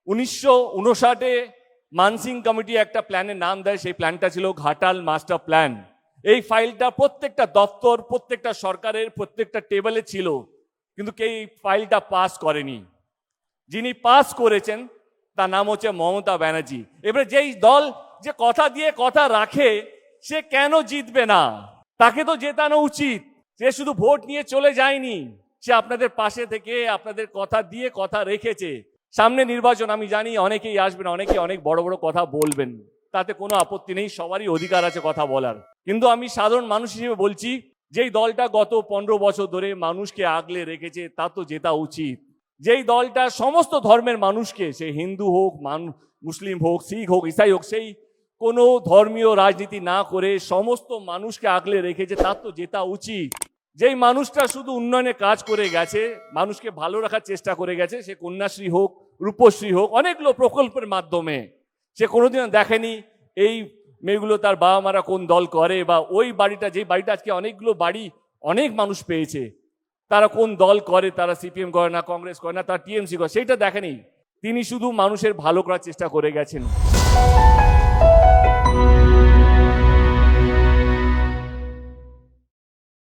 1959-এ Mansingh committee একটা প্ল্যানের নাম দেয়, সেই প্ল্যানটা ছিল ঘাটাল মাস্টার প্ল্যান। এই ফাইলটা প্রত্যেকটা দপ্তর, প্রত্যেকটা সরকারের প্রত্যেকটা টেবিলে ছিল, কিন্তু কেউ এই ফাইলটা পাস করেনি। যিনি পাস করেছেন তার নাম হচ্ছে মমতা ব্যানার্জি। এবারে যেই দল যে কথা দিয়ে কথা রাখে, সে কেন জিতবে না? তাকে তো জেতানো উচিত। সে শুধু ভোট নিয়ে চলে যায়নি, সে আপনাদের পাশে থেকে আপনাদের কথা দিয়ে কথা রেখেছে। সামনে নির্বাচন, আমি জানি অনেকেই আসবেন, অনেকে অনেক বড় বড় কথা বলবেন, তাতে কোনো আপত্তি নেই, সবারই অধিকার আছে কথা বলার। কিন্তু আমি সাধারণ মানুষ হিসেবে বলছি, যেই দলটা গত 15 বছর ধরে মানুষকে আগলে রেখেছে, তা তো জেতা উচিত। যেই দলটা সমস্ত ধর্মের মানুষকে, সে হিন্দু হোক, মুসলিম হোক, শিখ হোক, ইসাই হোক, সেই কোনো ধর্মীয় রাজনীতি না করে সমস্ত মানুষকে আগলে রেখেছে, তার তো জেতা উচিত। যেই মানুষটা শুধু উন্নয়নে কাজ করে গেছে, মানুষকে ভালো রাখার চেষ্টা করে গেছে, সে কন্যাশ্রী হোক, রূপশ্রী হোক, অনেকগুলো প্রকল্পের মাধ্যমে, সে কোনোদিনও দেখেনি এই মেয়েগুলো তার বাবা মারা কোন দল করে, বা ওই বাড়িটা, যেই বাড়িটা আজকে অনেকগুলো বাড়ি অনেক মানুষ পেয়েছে, তারা কোন দল করে, তারা সিপিএম করে না, কংগ্রেস করে না, তারা টিএমসি করে, সেইটা দেখেনি। তিনি শুধু মানুষের ভালো করার চেষ্টা করে গেছেন।